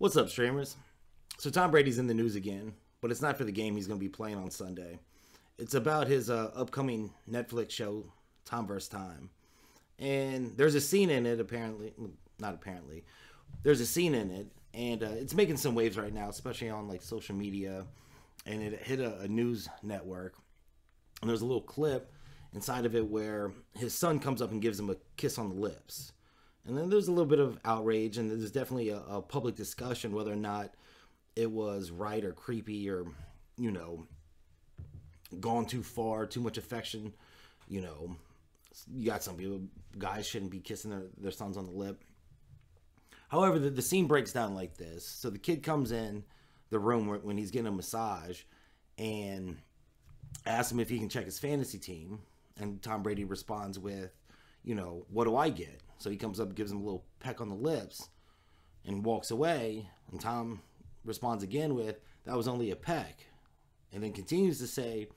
What's up, streamers? So Tom Brady's in the news again, but it's not for the game he's going to be playing on Sunday. It's about his upcoming Netflix show, Tom vs. Time. And there's a scene in it, apparently, not apparently, there's a scene in it, and it's making some waves right now, especially on like social media, and it hit a news network. And there's a little clip inside of it where his son comes up and gives him a kiss on the lips. And then there's a little bit of outrage, and there's definitely a public discussion whether or not it was right or creepy or, gone too far, too much affection. You got some people, guys shouldn't be kissing their sons on the lip. However, the scene breaks down like this. So the kid comes in the room when he's getting a massage and asks him if he can check his fantasy team. And Tom Brady responds with, what do I get? So he comes up, gives him a little peck on the lips, and walks away. And Tom responds again with, that was only a peck. And then continues to say,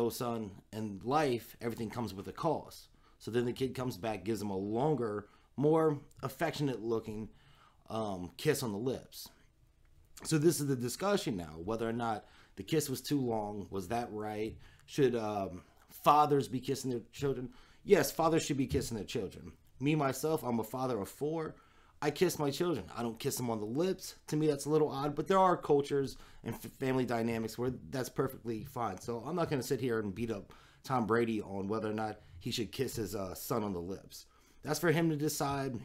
son, in life, everything comes with a cost. So then the kid comes back, gives him a longer, more affectionate looking kiss on the lips. So this is the discussion now, whether or not the kiss was too long. Was that right? Should fathers be kissing their children? Yes, fathers should be kissing their children. Me, myself, I'm a father of 4. I kiss my children. I don't kiss them on the lips. To me, that's a little odd, but there are cultures and family dynamics where that's perfectly fine. So I'm not going to sit here and beat up Tom Brady on whether or not he should kiss his son on the lips. That's for him to decide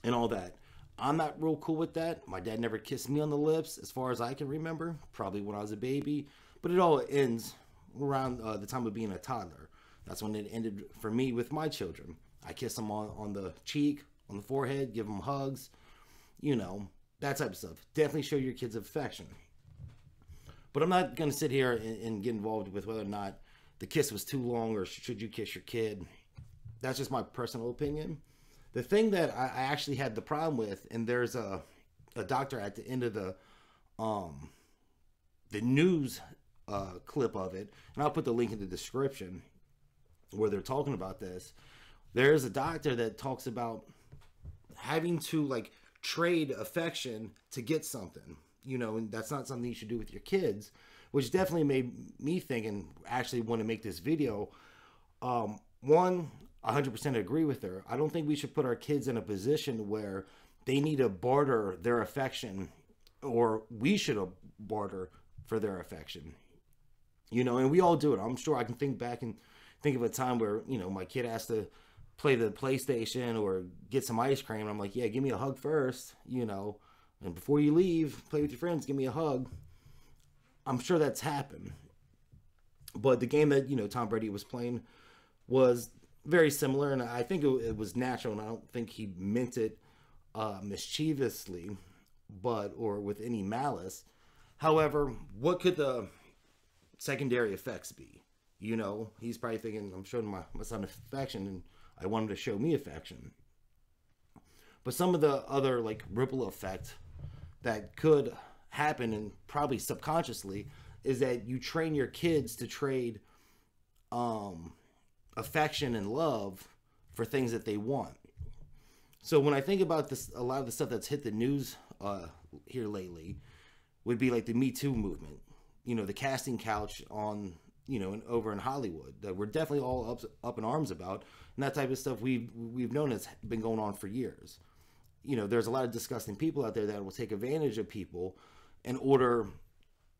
and all that. I'm not real cool with that. My dad never kissed me on the lips as far as I can remember, probably when I was a baby. But it all ends around the time of being a toddler. That's when it ended for me with my children. I kiss them on the cheek, on the forehead, give them hugs, that type of stuff. Definitely show your kids affection. But I'm not going to sit here and get involved with whether or not the kiss was too long or should you kiss your kid. That's just my personal opinion. The thing that I actually had the problem with, and there's a doctor at the end of the news clip of it, and I'll put the link in the description where they're talking about this. There's a doctor that talks about having to trade affection to get something, and that's not something you should do with your kids, which definitely made me think and actually want to make this video. 100% agree with her. I don't think we should put our kids in a position where they need to barter their affection, or we should barter for their affection, and we all do it. I'm sure I can think back and think of a time where, my kid has to play the PlayStation or get some ice cream. I'm like, yeah, give me a hug first, and before you leave, play with your friends, give me a hug. I'm sure that's happened. But the game that, Tom Brady was playing was very similar, and I think it was natural, and I don't think he meant it mischievously, or with any malice. However, what could the secondary effects be? He's probably thinking, I'm showing my son affection, and I want him to show me affection. But some of the other ripple effect that could happen, and probably subconsciously, is that you train your kids to trade affection and love for things that they want. So when I think about this, a lot of the stuff that's hit the news here lately would be like the Me Too movement. The casting couch on and over in Hollywood that we're definitely all up in arms about, and that type of stuff we've known has been going on for years. There's a lot of disgusting people out there that will take advantage of people in order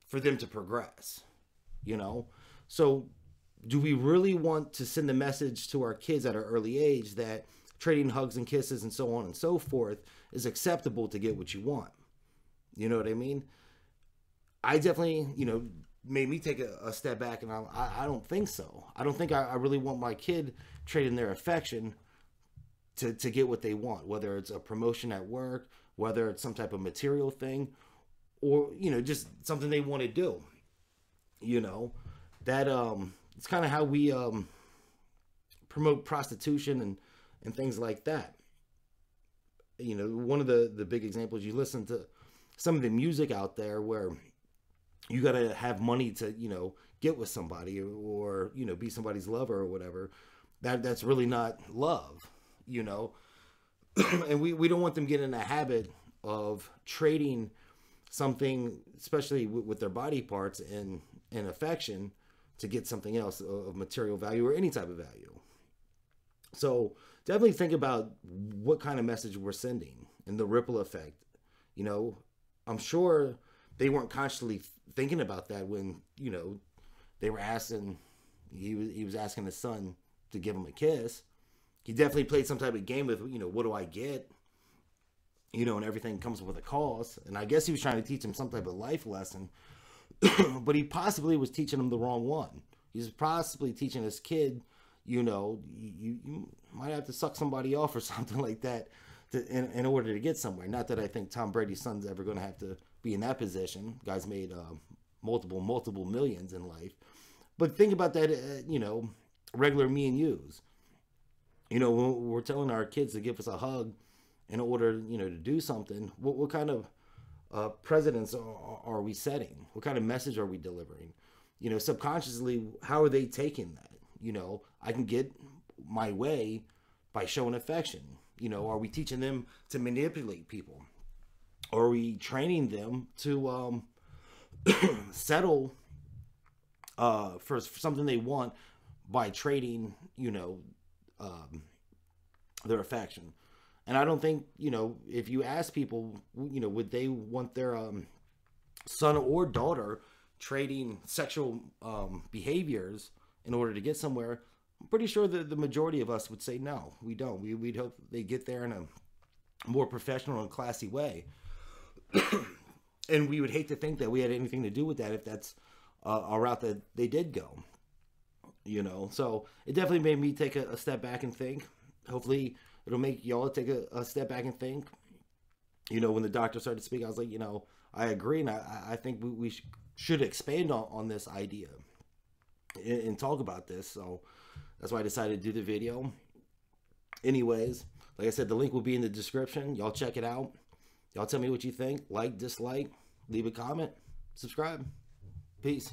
for them to progress. So do we really want to send a message to our kids at an early age that trading hugs and kisses and so on and so forth is acceptable to get what you want? You know what I mean? I definitely, made me take a step back, and I don't think so. I don't think I really want my kid trading their affection to get what they want, whether it's a promotion at work, whether it's some type of material thing, or, just something they want to do. That it's kind of how we promote prostitution and things like that. One of the big examples, you listen to some of the music out there where you got to have money to, get with somebody or, be somebody's lover or whatever. That's really not love, And we don't want them getting in a habit of trading something, especially with their body parts and affection, to get something else of material value or any type of value. So definitely think about what kind of message we're sending and the ripple effect. You know, I'm sure they weren't consciously thinking about that when, you know, they were asking, he was asking his son to give him a kiss. He definitely played some type of game with, you know, what do I get? You know, and everything comes with a cost. And I guess he was trying to teach him some type of life lesson, but he possibly was teaching him the wrong one. He's possibly teaching his kid, you know, you might have to suck somebody off or something like that in order to get somewhere. Not that I think Tom Brady's son's ever going to have to be in that position. Guy's made multiple millions in life. But think about that, you know, regular me and yous. You know, when we're telling our kids to give us a hug in order, you know, to do something, what kind of precedents are we setting? What kind of message are we delivering? You know, subconsciously, how are they taking that? You know, I can get my way by showing affection. You know, are we teaching them to manipulate people? Or are we training them to settle for something they want by trading, you know, their affection? And I don't think, you know, if you ask people, you know, would they want their son or daughter trading sexual behaviors in order to get somewhere, I'm pretty sure that the majority of us would say no, we don't. We'd hope they get there in a more professional and classy way. And we would hate to think that we had anything to do with that if that's a route that they did go. You know, so it definitely made me take a step back and think. Hopefully it'll make y'all take a step back and think. You know, when the doctor started to speak, I was like, you know, I agree, and I think we should expand on this idea and talk about this. So that's why I decided to do the video. Anyways, like I said, the link will be in the description. Y'all check it out. Y'all tell me what you think. Like, dislike, leave a comment, subscribe. Peace.